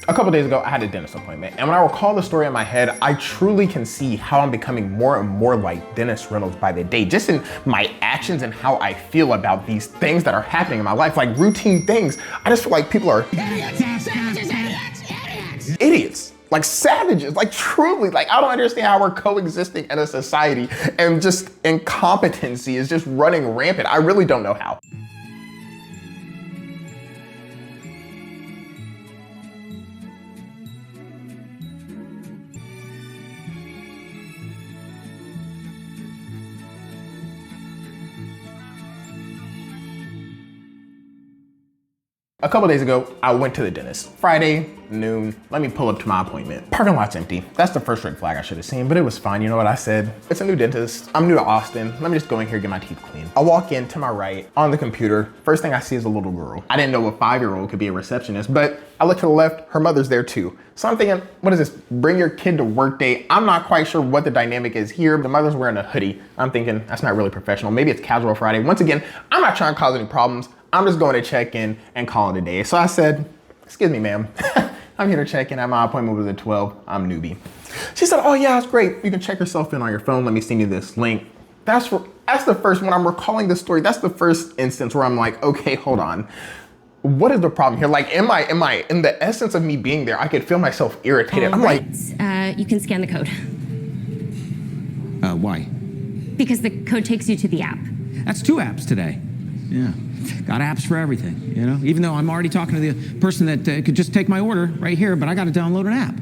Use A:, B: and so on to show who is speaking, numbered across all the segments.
A: A couple days ago, I had a dentist appointment, and when I recall the story in my head, I truly can see how I'm becoming more and more like Dennis Reynolds by the day, just in my actions and how I feel about these things that are happening in my life, like routine things. I just feel like people are idiots, like savages, like truly, like I don't understand how we're coexisting in a society and just incompetency is just running rampant. I really don't know how. A couple days ago, I went to the dentist. Friday, noon, let me pull up to my appointment. Parking lot's empty. That's the first red flag I should have seen, but it was fine. You know what I said? It's a new dentist. I'm new to Austin. Let me just go in here and get my teeth cleaned. I walk in to my right on the computer. First thing I see is a little girl. I didn't know a 5-year-old could be a receptionist, but I look to the left, her mother's there too. So I'm thinking, what is this? Bring your kid to work day. I'm not quite sure what the dynamic is here. The mother's wearing a hoodie. I'm thinking that's not really professional. Maybe it's casual Friday. Once again, I'm not trying to cause any problems. I'm just going to check in and call it a day. So I said, excuse me, ma'am. I'm here to check in. My appointment was at 12. I'm newbie. She said, oh yeah, that's great. You can check yourself in on your phone. Let me send you this link. That's the first, when I'm recalling the story, that's the first instance where I'm like, okay, hold on. What is the problem here? Like, am I, in the essence of me being there, I could feel myself irritated. I'm like,
B: you can scan the code.
C: Why?
B: Because the code takes you to the app.
C: That's 2 apps today. Yeah, got apps for everything, you know? Even though I'm already talking to the person that could just take my order right here, but I gotta download an app.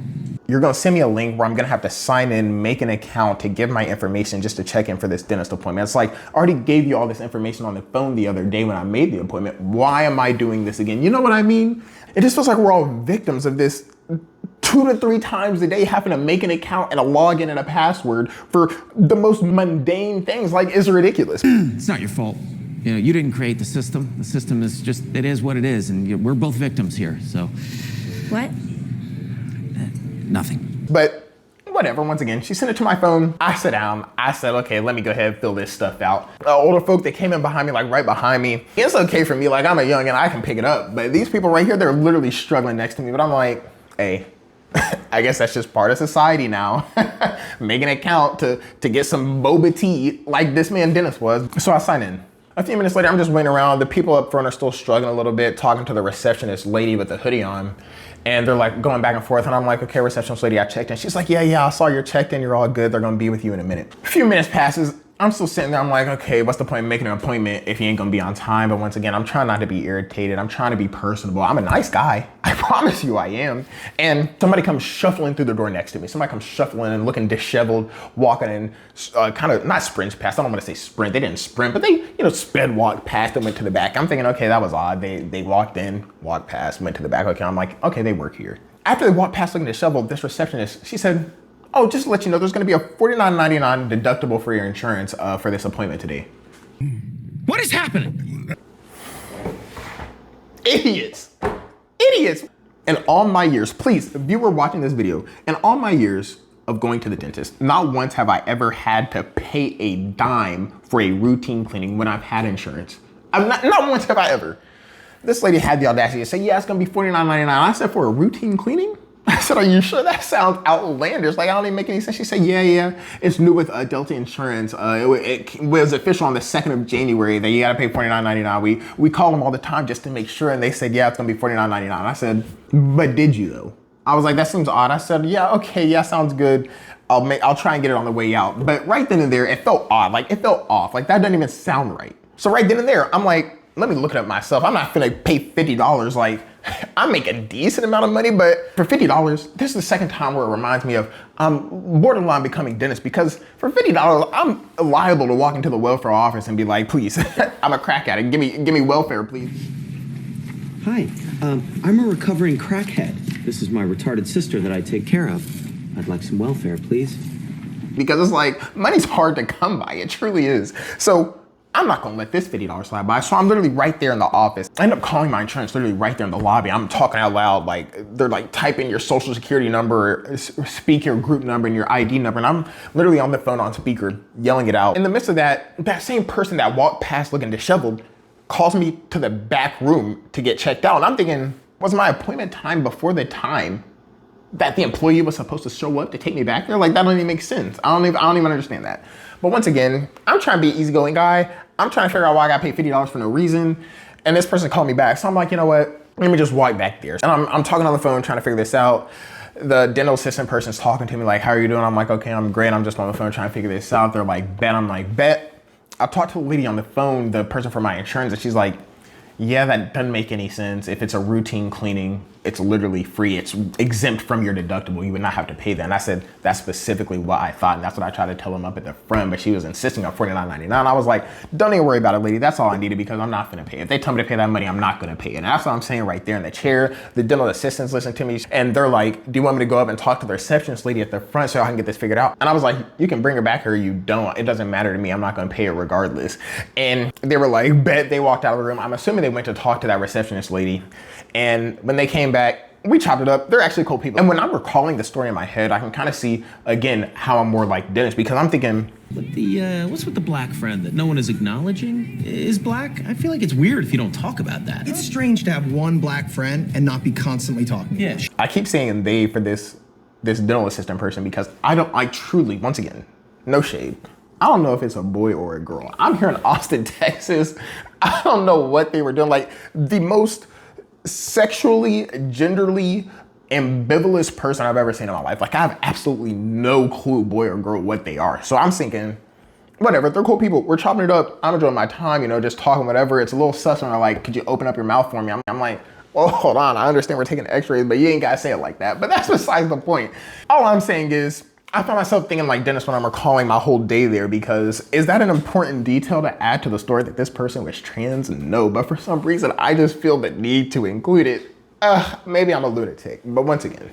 A: You're gonna send me a link where I'm gonna have to sign in, make an account to give my information just to check in for this dentist appointment. It's like, I already gave you all this information on the phone the other day when I made the appointment. Why am I doing this again? You know what I mean? It just feels like we're all victims of this 2 to 3 times a day having to make an account and a login and a password for the most mundane things. Like, it's ridiculous.
C: It's not your fault. You know, you didn't create the system. The system is just, it is what it is, and we're both victims here, so.
B: What?
C: Nothing.
A: But whatever, once again, she sent it to my phone. I sat down. I said, okay, let me go ahead and fill this stuff out. Older folk that came in behind me, like right behind me, it's okay for me, like I'm a young and I can pick it up. But these people right here, they're literally struggling next to me. But I'm like, hey, I guess that's just part of society now. Make an account to get some boba tea like this man Dennis was. So I signed in. A few minutes later, I'm just waiting around. The people up front are still struggling a little bit, talking to the receptionist lady with the hoodie on. And they're like going back and forth. And I'm like, okay, receptionist lady, I checked in. She's like, yeah, I saw you're checked in. You're all good. They're gonna be with you in a minute. A few minutes passes. I'm still sitting there. I'm like, okay, what's the point of making an appointment if you ain't gonna be on time? But once again, I'm trying not to be irritated. I'm trying to be personable. I'm a nice guy. I promise you I am. And somebody comes shuffling through the door next to me. Somebody comes shuffling and looking disheveled, walking in, kind of, not sprints past. I don't want to say sprint. They didn't sprint, but they, sped walked past and went to the back. I'm thinking, okay, that was odd. They walked in, walked past, went to the back. Okay, I'm like, okay, they work here. After they walked past looking disheveled, this receptionist, she said, oh, just to let you know, there's gonna be a $49.99 deductible for your insurance for this appointment today.
C: What is happening?
A: Idiots. In all my years, please, if you were watching this video, in all my years of going to the dentist, not once have I ever had to pay a dime for a routine cleaning when I've had insurance. Not once have I ever. This lady had the audacity to say, yeah, it's gonna be $49.99. I said, for a routine cleaning? I said, are you sure? That sounds outlandish. Like, I don't even make any sense. She said, yeah. It's new with Delta Insurance. It was official on the 2nd of January that you gotta pay $49.99. We call them all the time just to make sure. And they said, yeah, it's gonna be $49.99. I said, but did you though? I was like, that seems odd. I said, yeah, okay, yeah, sounds good. I'll try and get it on the way out. But right then and there, it felt odd. Like, it felt off. Like, that doesn't even sound right. So right then and there, I'm like, let me look it up myself. I'm not gonna pay $50. Like, I make a decent amount of money, but for $50, this is the second time where it reminds me of borderline becoming Dennis, because for $50, I'm liable to walk into the welfare office and be like, please, I'm a crack addict. Give me welfare, please.
D: Hi, I'm a recovering crackhead. This is my retarded sister that I take care of. I'd like some welfare, please.
A: Because it's like, money's hard to come by. It truly is. So I'm not gonna let this $50 slide by. So I'm literally right there in the office. I end up calling my insurance literally right there in the lobby. I'm talking out loud, like they're like type in your social security number, speak your group number and your ID number. And I'm literally on the phone on speaker, yelling it out. In the midst of that, that same person that walked past looking disheveled calls me to the back room to get checked out. And I'm thinking, Was my appointment time before the time that the employee was supposed to show up to take me back there? Like, that don't even make sense. I don't even understand that. But once again, I'm trying to be an easygoing guy. I'm trying to figure out why I got paid $50 for no reason. And this person called me back. So I'm like, you know what? Let me just walk back there. And I'm talking on the phone trying to figure this out. The dental assistant person's talking to me like, how are you doing? I'm like, okay, I'm great. I'm just on the phone trying to figure this out. They're like, bet. I'm like, bet. I talked to the lady on the phone, the person for my insurance, and she's like, yeah, that doesn't make any sense. If it's a routine cleaning, it's literally free. It's exempt from your deductible. You would not have to pay that. And I said, that's specifically what I thought. And that's what I tried to tell them up at the front, but she was insisting on $49.99. I was like, don't even worry about it, lady. That's all I needed because I'm not gonna pay it. If they tell me to pay that money, I'm not gonna pay it. And that's what I'm saying right there in the chair. The dental assistants listen to me and they're like, do you want me to go up and talk to the receptionist lady at the front so I can get this figured out? And I was like, you can bring her back or you don't. It doesn't matter to me. I'm not gonna pay it regardless. And they were like, bet. They walked out of the room. I'm assuming they went to talk to that receptionist lady. And when they came back, we chopped it up. They're actually cool people. And when I'm recalling the story in my head, I can kind of see, again, how I'm more like Dennis because I'm thinking,
E: What's with the black friend that no one is acknowledging is black? I feel like it's weird if you don't talk about that.
F: It's strange to have one black friend and not be constantly talking.
E: Yeah.
A: I keep saying they for this dental assistant person because I truly, once again, no shade. I don't know if it's a boy or a girl. I'm here in Austin, Texas. I don't know what they were doing. Like the most sexually, genderly ambivalent person I've ever seen in my life. Like I have absolutely no clue, boy or girl, what they are. So I'm thinking, whatever, they're cool people. We're chopping it up. I'm enjoying my time, you know, just talking, whatever. It's a little sus when they're like, could you open up your mouth for me? I'm like, well, hold on. I understand we're taking x-rays, but you ain't gotta say it like that. But that's besides the point. All I'm saying is, I found myself thinking like Dennis when I'm recalling my whole day there because is that an important detail to add to the story that this person was trans? No, but for some reason, I just feel the need to include it. Maybe I'm a lunatic, but once again,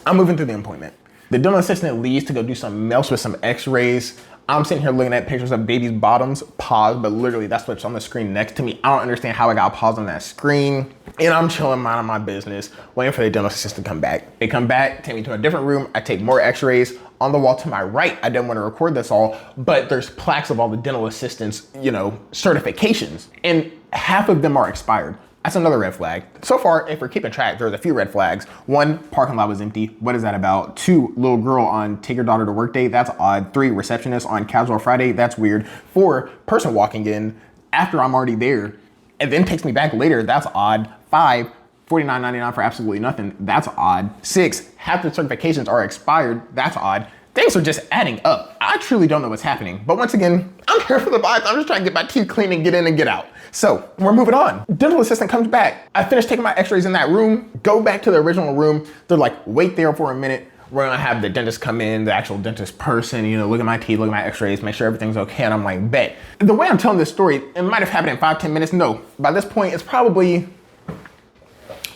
A: I'm moving through the appointment. The dental assistant leaves to go do something else with some x-rays. I'm sitting here looking at pictures of babies' bottoms, paused, but literally that's what's on the screen next to me. I don't understand how I got paused on that screen. And I'm chilling, minding my business, waiting for the dental assistant to come back. They come back, take me to a different room. I take more x-rays. On the wall to my right, I didn't want to record this all, but there's plaques of all the dental assistants, you know, certifications. And half of them are expired. That's another red flag. So far, if we're keeping track, there's a few red flags. 1, parking lot was empty. What is that about? 2, little girl on take your daughter to work day. That's odd. 3, receptionist on casual Friday. That's weird. 4, person walking in after I'm already there and then takes me back later. That's odd. 5, $49.99 for absolutely nothing. That's odd. 6, half the certifications are expired. That's odd. Things are just adding up. I truly don't know what's happening. But once again, I'm here for the vibes. I'm just trying to get my teeth clean and get in and get out. So we're moving on. Dental assistant comes back. I finish taking my x-rays in that room, go back to the original room. They're like, wait there for a minute. We're gonna have the dentist come in, the actual dentist person, you know, look at my teeth, look at my x-rays, make sure everything's okay. And I'm like, bet. The way I'm telling this story, it might have happened in 5-10 minutes. No, by this point, it's probably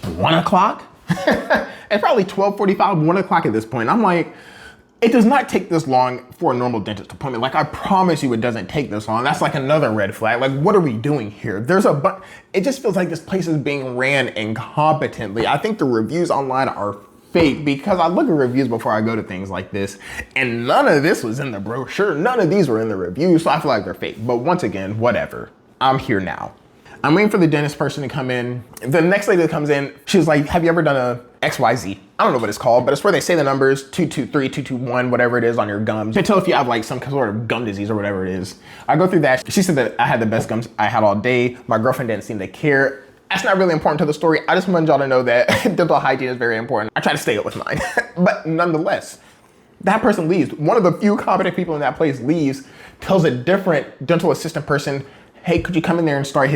A: 1 o'clock. It's probably 12:45, 1 o'clock at this point. I'm like, it does not take this long for a normal dentist appointment. Like, I promise you it doesn't take this long. That's like another red flag. Like, what are we doing here? It just feels like this place is being ran incompetently. I think the reviews online are fake because I look at reviews before I go to things like this and none of this was in the brochure. None of these were in the reviews, so I feel like they're fake. But once again, whatever. I'm here now. I'm waiting for the dentist person to come in. The next lady that comes in, she's like, have you ever done a XYZ? I don't know what it's called, but it's where they say the numbers 223, 221, whatever it is on your gums. They tell if you have like some sort of gum disease or whatever it is. I go through that. She said that I had the best gums I had all day. My girlfriend didn't seem to care. That's not really important to the story. I just want y'all to know that dental hygiene is very important. I try to stay up with mine, but nonetheless, that person leaves. One of the few competent people in that place leaves, tells a different dental assistant person, hey, could you come in there and start,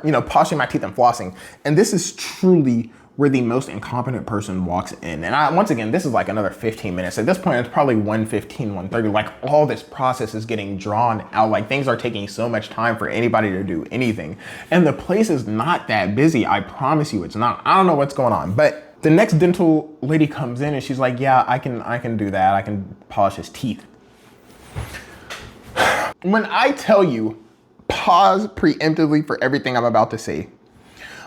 A: you know, polishing my teeth and flossing. And this is truly where the most incompetent person walks in. And once again, this is like another 15 minutes. At this point, it's probably 1:15, 1:30. Like all this process is getting drawn out. Like things are taking so much time for anybody to do anything. And the place is not that busy. I promise you it's not. I don't know what's going on, but the next dental lady comes in and she's like, yeah, I can do that. I can polish his teeth. When I tell you, pause preemptively for everything I'm about to say.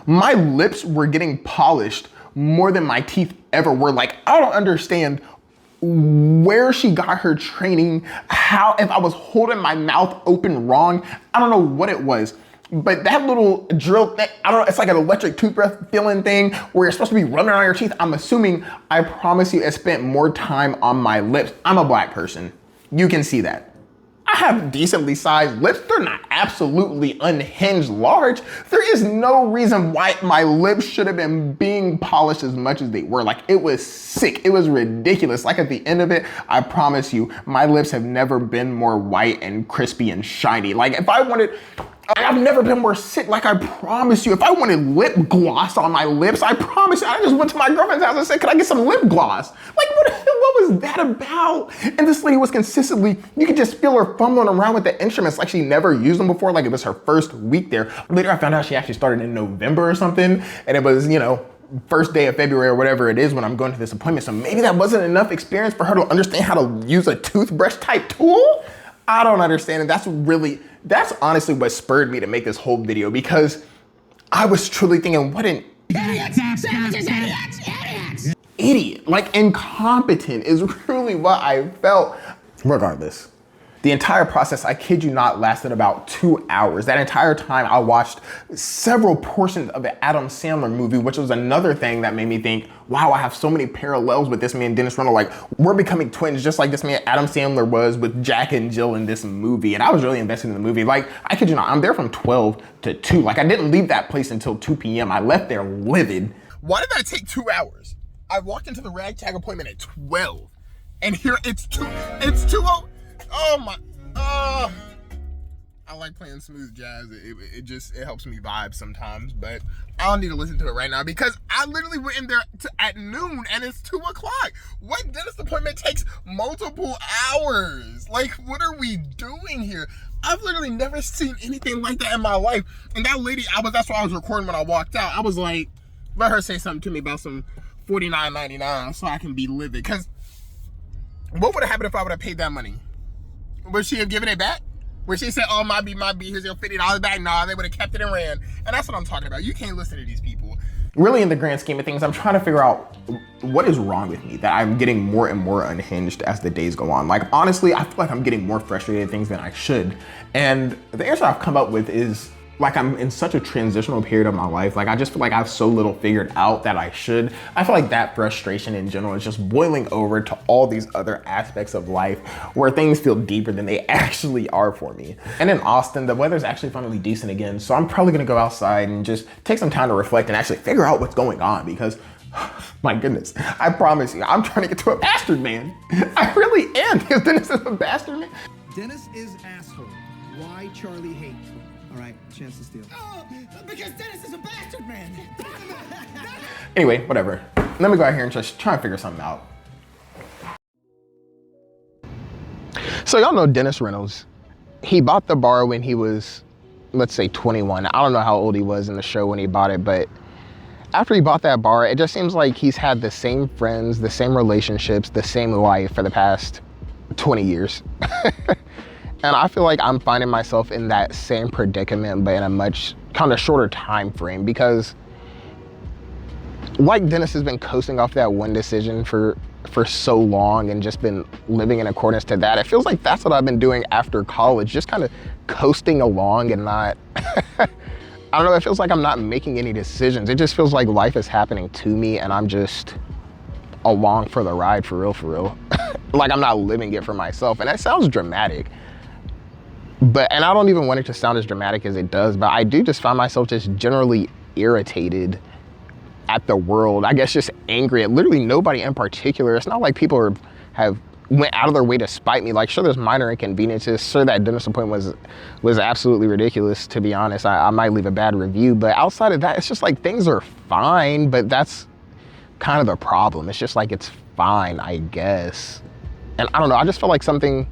A: My lips were getting polished more than my teeth ever were. Like, I don't understand where she got her training, how, if I was holding my mouth open wrong, I don't know what it was. But that little drill thing, I don't know, it's like an electric toothbrush feeling thing where you're supposed to be rubbing around your teeth. I'm assuming, I promise you, it spent more time on my lips. I'm a black person. You can see that. I have decently sized lips. They're not absolutely unhinged large. There is no reason why my lips should have been being polished as much as they were. Like, it was sick. It was ridiculous. Like, at the end of it, I promise you, my lips have never been more white and crispy and shiny. Like, if I wanted, I've never been more sick. Like, I promise you, if I wanted lip gloss on my lips, I promise you, I just went to my girlfriend's house and said, can I get some lip gloss? Like, what was that about? And this lady was consistently, you could just feel her fumbling around with the instruments like she never used them before, like it was her first week there. Later, I found out she actually started in November or something, and it was, you know, first day of February or whatever it is when I'm going to this appointment. So maybe that wasn't enough experience for her to understand how to use a toothbrush type tool? I don't understand. And that's honestly what spurred me to make this whole video, because I was truly thinking, what an idiot. Like, incompetent is really what I felt. Regardless, the entire process, I kid you not, lasted about 2 hours. That entire time, I watched several portions of the Adam Sandler movie, which was another thing that made me think, wow, I have so many parallels with this man, Dennis Reynolds. Like, we're becoming twins, just like this man, Adam Sandler, was with Jack and Jill in this movie. And I was really invested in the movie. Like, I kid you not, I'm there from 12 to 2. Like, I didn't leave that place until 2 p.m. I left there livid. Why did that take 2 hours? I walked into the ragtag appointment at 12. And here it's 2. Oh my, I like playing smooth jazz. It helps me vibe sometimes, but I don't need to listen to it right now because I literally went in there at noon and it's 2 o'clock. What dentist appointment takes multiple hours? Like, what are we doing here? I've literally never seen anything like that in my life. And that lady, that's why I was recording when I walked out. I was like, let her say something to me about some $49.99 so I can be livid. Because what would have happened if I would have paid that money? Would she have given it back? Would she say, oh, my B, here's your $50 back? Nah, they would have kept it and ran. And that's what I'm talking about. You can't listen to these people. Really, in the grand scheme of things, I'm trying to figure out what is wrong with me that I'm getting more and more unhinged as the days go on. Like, honestly, I feel like I'm getting more frustrated at things than I should. And the answer I've come up with is, like, I'm in such a transitional period of my life. Like, I just feel like I have so little figured out that I should. I feel like that frustration in general is just boiling over to all these other aspects of life where things feel deeper than they actually are for me. And in Austin, the weather's actually finally decent again. So I'm probably gonna go outside and just take some time to reflect and actually figure out what's going on because, my goodness, I promise you, I'm trying to get to a bastard man. I really am, because Dennis is a bastard man.
F: Dennis is asshole. Why Charlie hate? All right, chance to steal.
G: Oh, because Dennis is a bastard, man.
A: Anyway, whatever. Let me go out here and just try and figure something out. So y'all know Dennis Reynolds. He bought the bar when he was, let's say, 21. I don't know how old he was in the show when he bought it, but after he bought that bar, it just seems like he's had the same friends, the same relationships, the same life for the past 20 years. And I feel like I'm finding myself in that same predicament, but in a much kind of shorter time frame, because like Dennis has been coasting off that one decision for so long and just been living in accordance to that. It feels like that's what I've been doing after college, just kind of coasting along and not, I don't know, it feels like I'm not making any decisions. It just feels like life is happening to me and I'm just along for the ride, for real. Like I'm not living it for myself. And that sounds dramatic. And I don't even want it to sound as dramatic as it does, but I do just find myself just generally irritated at the world. I guess just angry at literally nobody in particular. It's not like people have went out of their way to spite me. Like, sure, there's minor inconveniences. Sure, that dentist appointment was absolutely ridiculous, to be honest. I might leave a bad review, but outside of that, it's just like things are fine, but that's kind of the problem. It's just like, it's fine, I guess. And I don't know, I just feel like something,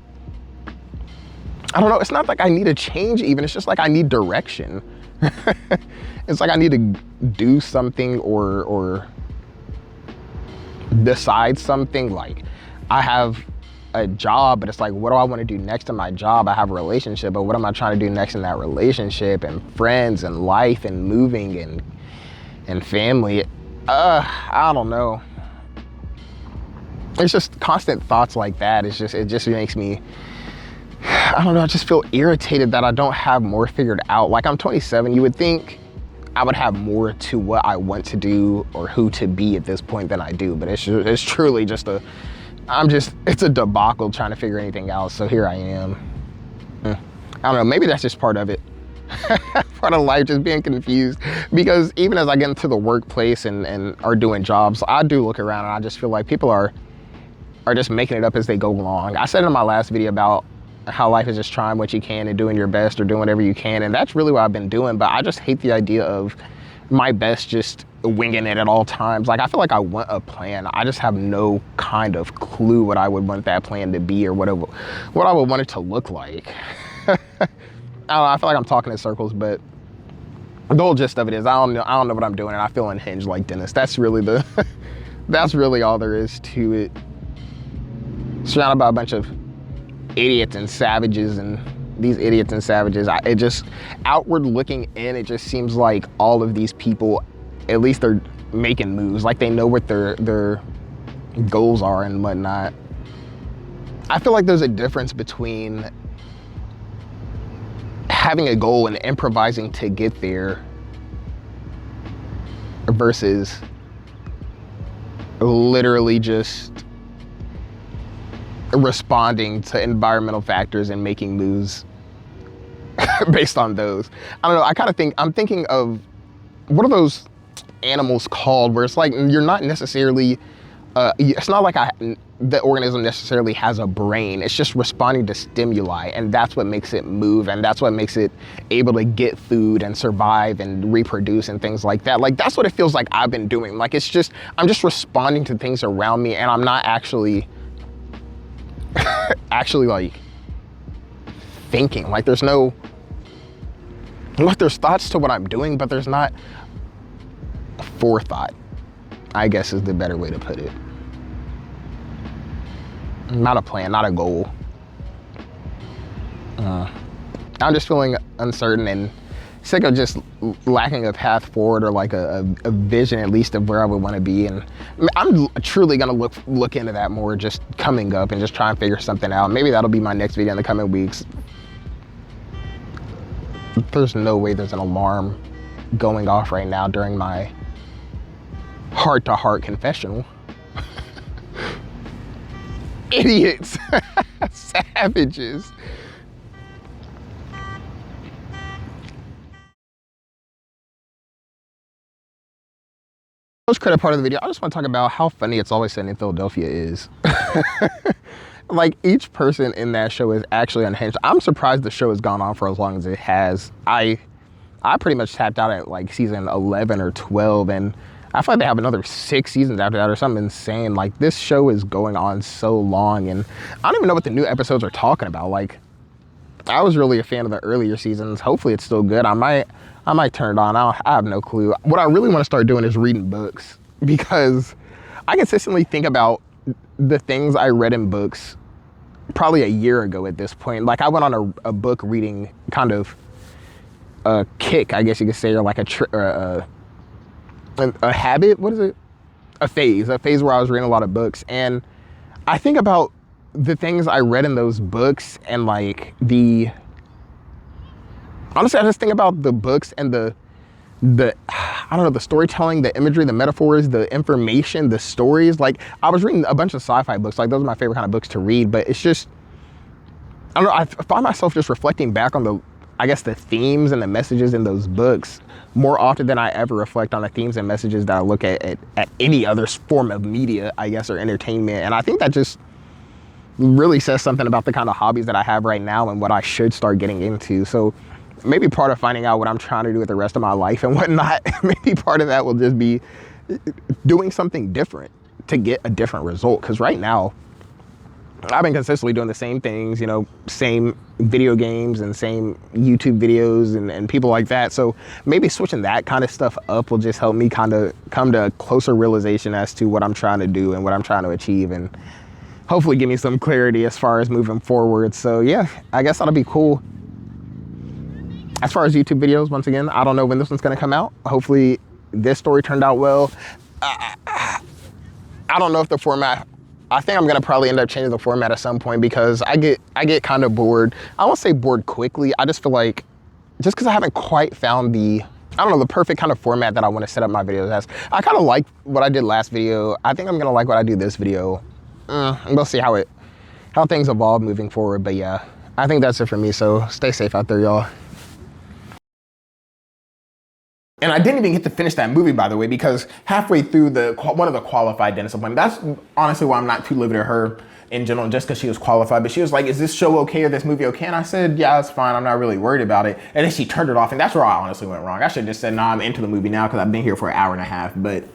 A: I don't know, it's not like I need a change even, it's just like I need direction. It's like I need to do something or decide something. Like I have a job, but it's like, what do I want to do next in my job? I have a relationship, but what am I trying to do next in that relationship, and friends and life and moving and family? I don't know. It's just constant thoughts like that. It just makes me, I don't know, I just feel irritated that I don't have more figured out. Like, I'm 27, you would think I would have more to what I want to do or who to be at this point than I do, but it's truly just it's a debacle trying to figure anything out, so here I am. I don't know, maybe that's just part of it. Part of life, just being confused, because even as I get into the workplace and are doing jobs, I do look around and I just feel like people are just making it up as they go along. I said in my last video about how life is just trying what you can and doing your best or doing whatever you can, and that's really what I've been doing, but I just hate the idea of my best just winging it at all times. Like, I feel like I want a plan. I just have no kind of clue what I would want that plan to be or what I would want it to look like. I don't know, I feel like I'm talking in circles, but the whole gist of it is I don't know what I'm doing, and I feel unhinged like Dennis. That's really that's really all there is to it. Surrounded by a bunch of idiots and savages, and these idiots and savages, it just, outward looking in, it just seems like all of these people, at least they're making moves, like they know what their goals are and whatnot. I feel like there's a difference between having a goal and improvising to get there versus literally just responding to environmental factors and making moves based on those. I don't know, I'm thinking of, what are those animals called where it's like you're not necessarily, it's not like the organism necessarily has a brain. It's just responding to stimuli, and that's what makes it move, and that's what makes it able to get food and survive and reproduce and things like that. Like, that's what it feels like I've been doing. Like, I'm just responding to things around me, and I'm not actually like thinking. Like, there's thoughts to what I'm doing, but there's not forethought, I guess is the better way to put it. Not a plan, not a goal. I'm just feeling uncertain and sick of just lacking a path forward or like a vision, at least, of where I would want to be. And I'm truly gonna look into that more just coming up and just try and figure something out. Maybe that'll be my next video in the coming weeks. There's no way there's an alarm going off right now during my heart-to-heart confessional. Idiots. Savages. Most credit part of the video, I just want to talk about how funny It's Always Sunny in Philadelphia is. Like, each person in that show is actually unhinged. I'm surprised the show has gone on for as long as it has. I pretty much tapped out at like season 11 or 12, and I feel like they have another 6 seasons after that or something insane. Like, this show is going on so long, and I don't even know what the new episodes are talking about. Like, I was really a fan of the earlier seasons. Hopefully it's still good. I might turn it on. I have no clue. What I really want to start doing is reading books, because I consistently think about the things I read in books probably a year ago at this point. Like, I went on a book reading kind of a kick, I guess you could say, or like a habit. What is it? A phase where I was reading a lot of books. And I think about the things I read in those books, and like honestly, I just think about the books and the I don't know, the storytelling, the imagery, the metaphors, the information, the stories. Like, I was reading a bunch of sci-fi books. Like, those are my favorite kind of books to read, but it's just, I don't know, I find myself just reflecting back on the themes and the messages in those books more often than I ever reflect on the themes and messages that I look at any other form of media, I guess, or entertainment. And I think that just really says something about the kind of hobbies that I have right now and what I should start getting into. So maybe part of finding out what I'm trying to do with the rest of my life and whatnot, maybe part of that will just be doing something different to get a different result. Because right now, I've been consistently doing the same things, you know, same video games and same YouTube videos and people like that. So maybe switching that kind of stuff up will just help me kind of come to a closer realization as to what I'm trying to do and what I'm trying to achieve, and hopefully give me some clarity as far as moving forward. So yeah, I guess that'll be cool. As far as YouTube videos, once again, I don't know when this one's gonna come out. Hopefully this story turned out well. I don't know if the format I think I'm gonna probably end up changing the format at some point because I get kind of bored. I won't say bored quickly. I just feel like, just because I haven't quite found the, I don't know, the perfect kind of format that I want to set up my videos as. I kind of like what I did last video. I think I'm gonna like what I do this video. And we'll see how things evolve moving forward. But yeah, I think that's it for me. So stay safe out there, y'all. And I didn't even get to finish that movie, by the way, because halfway through one of the qualified dentist appointments, that's honestly why I'm not too livid at her in general, just because she was qualified. But she was like, is this show okay or this movie okay? And I said, yeah, it's fine. I'm not really worried about it. And then she turned it off. And that's where I honestly went wrong. I should have just said, nah, I'm into the movie now because I've been here for an hour and a half. But